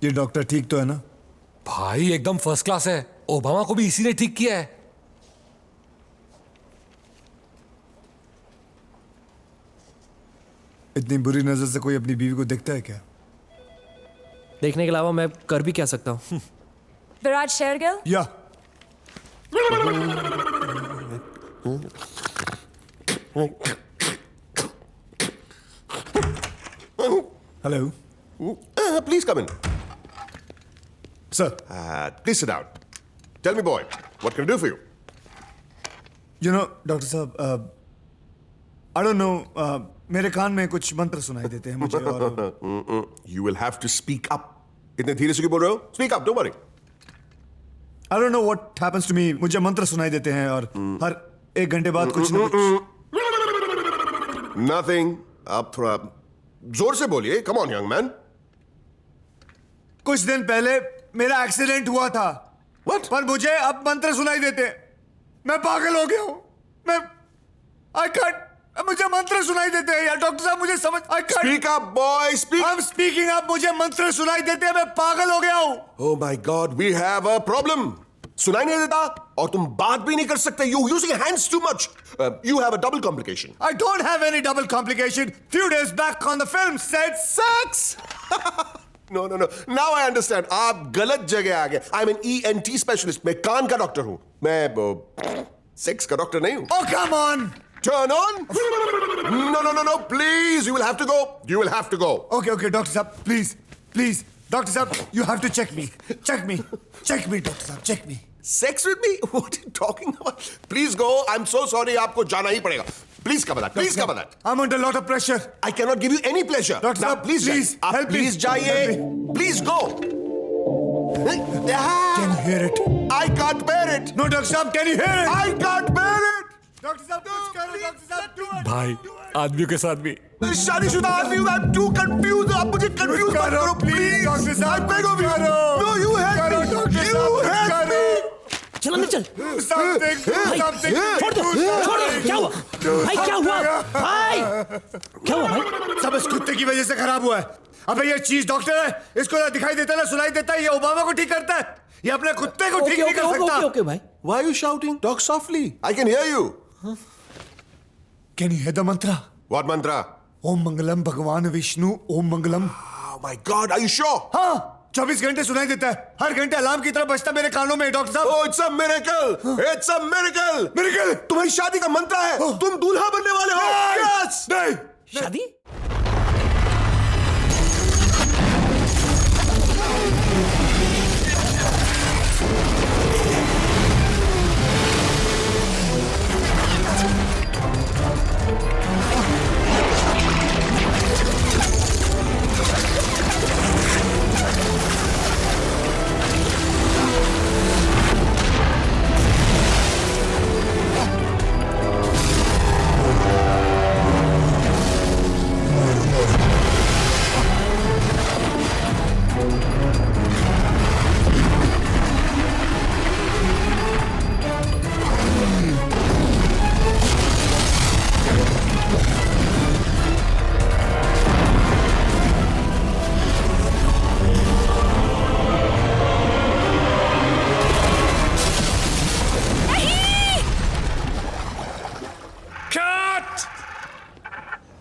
ये डॉक्टर ठीक तो है ना? भाई एकदम फर्स्ट क्लास है। ओबामा को भी इसी ने ठीक किया है। इतनी बुरी नजर से कोई अपनी बीवी को देखता है क्या? देखने के अलावा मैं कर भी क्या सकता हूँ? विराज शेरगिल, या hello Please come in. Sir, Please sit down. Tell me, boy, what can I do for you? You know doctor साहब, आई डोंट नो, मेरे कान में कुछ मंत्र सुनाई देते हैं मुझे और You will have to speak up. इतने धीरे से क्यों बोल रहे हो? Speak up, don't worry. I don't know what happens to me. मुझे मंत्र सुनाई देते हैं और हर 1 घंटे बाद कुछ ना कुछ। Nothing. आप थोड़ा जोर से बोलिए. Come on, young man. कुछ दिन पहले मेरा एक्सीडेंट हुआ था। What? पर मुझे अब मंत्र सुनाई देते हैं। मैं पागल हो गया हूं। मैं आई कांट, मुझे मंत्र सुनाई देते हैं यार डॉक्टर साहब, मुझे समझ I can't. Speak up, boy. Speak. I am speaking up, मुझे मंत्र सुनाई देते हैं। मैं पागल हो गया हूं। Oh my God, we have a problem. सुनाई नहीं देता और तुम बात भी नहीं कर सकते. You using your hands too much. You have a double complication. I don't have any double complication. Few days back on the film said sex. No. Now I understand. आप गलत जगह आ गए. I'm an ENT specialist. मैं कान का doctor हूँ. मैं sex का doctor नहीं हूँ. Oh come on. Turn on. No. Please, you will have to go. You will have to go. Okay, doctor साहब, please, doctor साहब, you have to check me, doctor साहब, check me. Sex with me? What are you talking about? Please go. I'm so sorry. आपको जाना ही पड़ेगा. Please cover that. Please cover that. I'm under a lot of pressure. I cannot give you any pleasure. Doctor Now, साहब, please, please, आप help me. please जाइए. Help Please go. Can you hear it? I can't bear it. No, doctor साहब, can you hear it? I can't bear it. Doctor साहब, कुछ करो, doctor साहब, do it. भाई आदमियों के साथ भी शादीशुदा आदमी हूँ. I'm too confused. आप मुझे confused मत करो, please. doctor साहब, I beg of you. No, you help करो, me. doctor You साहब, help me. चल अंदर चल। Something, छोड़ दो, क्या हुआ भाई? क्या हुआ भाई? क्या हुआ भाई? सब इस कुत्ते की वजह से खराब हुआ है। अबे ये चीज डॉक्टर है, इसको ना दिखाई देता ना सुनाई देता है। ये ओबामा को ठीक करता है, ये अपने कुत्ते को ठीक नहीं कर सकता। ओके भाई। Why are you shouting? Talk softly. I can hear you. Can you hear the mantra? What mantra? ओम मंगलम भगवान विष्णु ओम मंगलम। Oh my God, are you sure? हाँ, 24 घंटे सुनाई देता है। हर घंटे अलार्म की तरह बजता मेरे कानों में डॉक्टर साहब। Oh, it's a miracle. It's a miracle. Miracle? तुम्हारी शादी का मंत्र है. तुम दूल्हा बनने वाले हो. Yes. नहीं, शादी?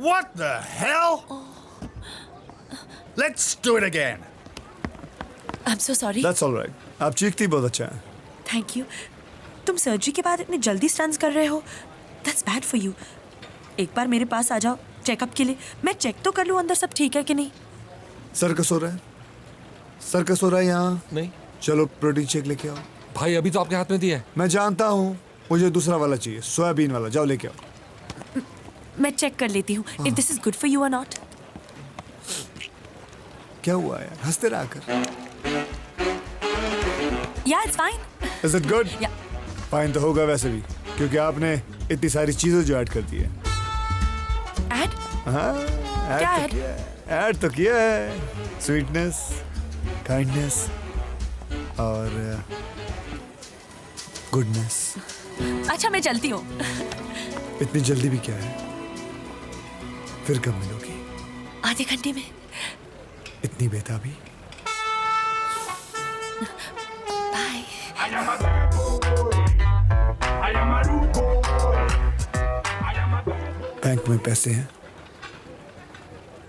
What the hell? Let's do it again. I'm so sorry. That's all right. आप चीखती बहुत अच्छा है। Thank you. तुम सर्जरी के बाद इतनी जल्दी स्टंट्स कर रहे हो. That's bad for you. एक बार मेरे पास आ जाओ चेकअप के लिए. मैं चेक तो कर लूँ अंदर सब ठीक है कि नहीं. सर्कस हो रहा है? सर्कस हो रहा है यहाँ? नहीं चलो प्रोटीन शेक लेके आओ। भाई अभी तो आपके हाथ में दिया है। मैं जानता हूँ, मुझे दूसरा वाला चाहिए, सोयाबीन वाला। जाओ लेके आओ। मैं चेक कर लेती हूँ. If this is good for you or not. क्या हुआ यार? हंसते रहा कर। Yeah, it's fine. Is it good? Yeah. Fine तो होगा वैसे भी, क्योंकि आपने इतनी सारी चीजें जो ऐड कर दी है। Add? हाँ, क्या ऐड तो किया है। ऐड तो किया है। स्वीटनेस, काइंडनेस और गुडनेस। अच्छा मैं चलती हूँ. इतनी जल्दी भी क्या है? फिर कब मिलोगी? आधे घंटे में. इतनी बेताबी? बाय। बैंक में पैसे हैं,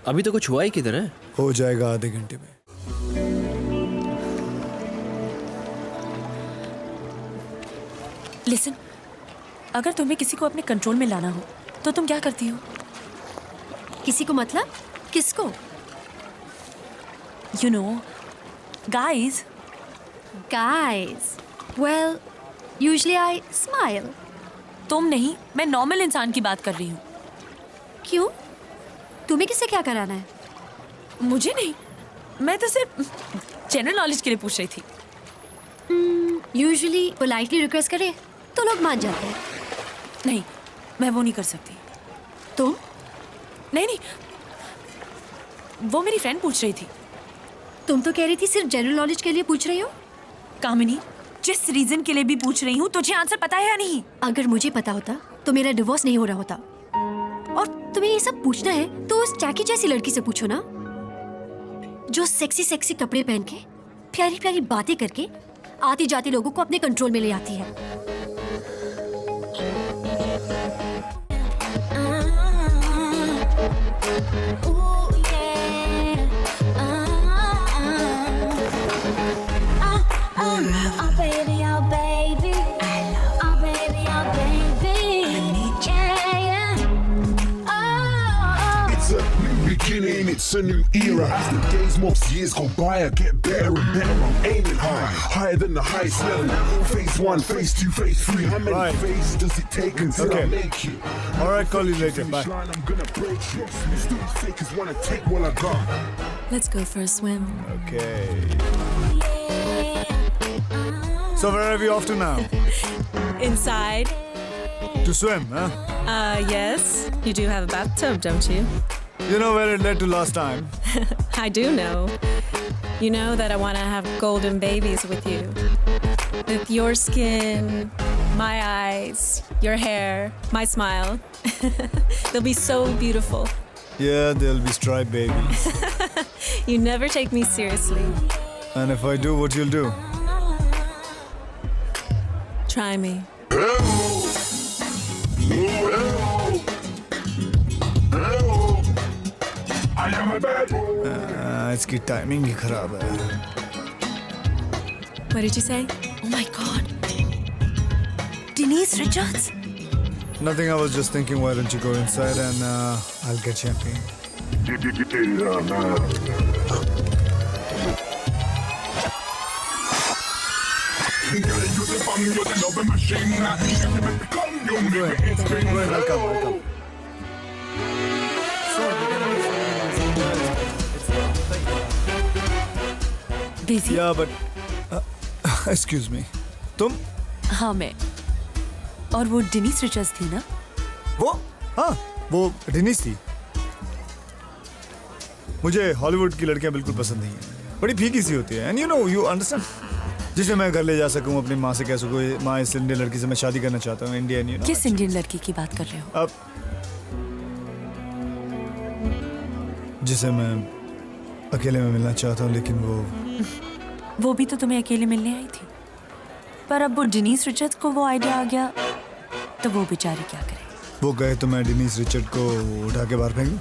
अभी तो कुछ हुआ ही किधर है? हो जाएगा आधे घंटे में। लिसन, अगर तुम्हें किसी को अपने कंट्रोल में लाना हो तो तुम क्या करती हो? किसी को मतलब? किसको? You know, guys. Guys. Well, usually I smile. तुम नहीं, मैं नॉर्मल इंसान की बात कर रही हूँ। क्यों? तुम्हें किससे क्या कराना है? मुझे नहीं, मैं तो सिर्फ जनरल नॉलेज के लिए पूछ रही थी। Usually politely request करे तो लोग मान जाते हैं। नहीं, मैं वो नहीं कर सकती। तुम? नहीं नहीं, वो मेरी फ्रेंड पूछ रही थी। तुम तो कह रही थी सिर्फ जनरल नॉलेज के लिए पूछ रही हो। कामिनी, जिस रीजन के लिए भी पूछ रही हूँ तुझे आंसर पता है या नहीं? अगर मुझे पता होता तो मेरा डिवोर्स नहीं हो रहा होता। और तुम्हें ये सब पूछना है तो उस जैकी जैसी लड़की से पूछो ना, जो सेक्सी सेक्सी कपड़े पहन के प्यारी प्यारी बातें करके आती जाती लोगों को अपने कंट्रोल में ले आती है। It's a new era. As the days, months, years go by, I get better and better. I'm aiming high, higher than the highest level. Phase 1, phase 2, phase 3. How many Right. phases does it take until I Okay. make it? All right, call you later. Bye. Line, I'm gonna break you. You stupid fakers wanna take what I got. Let's go for a swim. Okay. So where are we off to now? Inside. To swim, huh? Yes. You do have a bathtub, don't you? You know where it led to last time? I do know. You know that I want to have golden babies with you. With your skin, my eyes, your hair, my smile. They'll be so beautiful. Yeah, they'll be striped babies. You never take me seriously. And if I do, what you'll do? Try me. I am a bad boy. इसकी timing ही खराब है। What did you say? Oh my God. Denise Richards? Nothing, I was just thinking, why don't you go inside and I'll get champagne. Go ahead, welcome. Busy? Yeah, but excuse me. तुम? हाँ, मैं। और वो Dennis Richards थी ना? वो? हाँ, वो डेनिस थी। मुझे हॉलीवुड की लड़कियां बिल्कुल पसंद नहीं है। बड़ी फीकी सी होती है। And you know, you understand? जिसे मैं घर ले जा सकूं, अपनी माँ से कह सकूं, माँ इस इंडियन लड़की से मैं शादी करना चाहता हूँ, इंडियन, you know? किस इंडियन लड़की की बात कर रहे हो? अब जिसे मैं अकेले में मिलना चाहता हूँ, लेकिन वो भी तो तुम्हें अकेले मिलने आई थी। पर अब वो डेनिस रिचर्ड्स को वो आइडिया आ गया, तो वो बेचारी क्या करे? वो कहे तो मैं डेनिस रिचर्ड को उठा के बाहर फेंक दूं?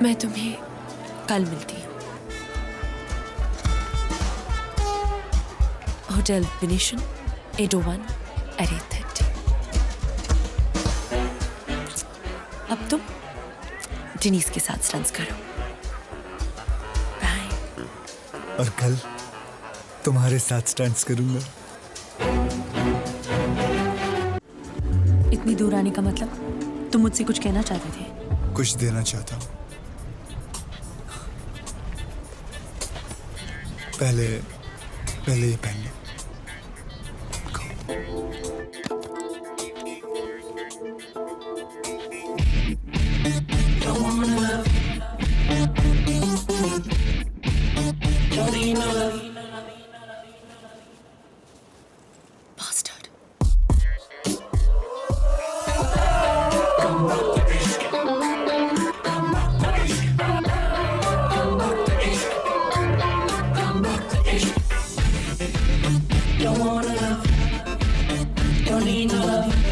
मैं तुम्हें कल मिलती हूँ। Hotel venation 801 at 8:30। अब तुम डेनिस के साथ स्टंट्स करो। बाय। और कल तुम्हारे साथ स्टंट्स करूंगा। इतनी दूर आने का मतलब तुम मुझसे कुछ कहना चाहते थे? कुछ देना चाहता हूँ। पहले ये पहन लो। Bastard. don't need no love.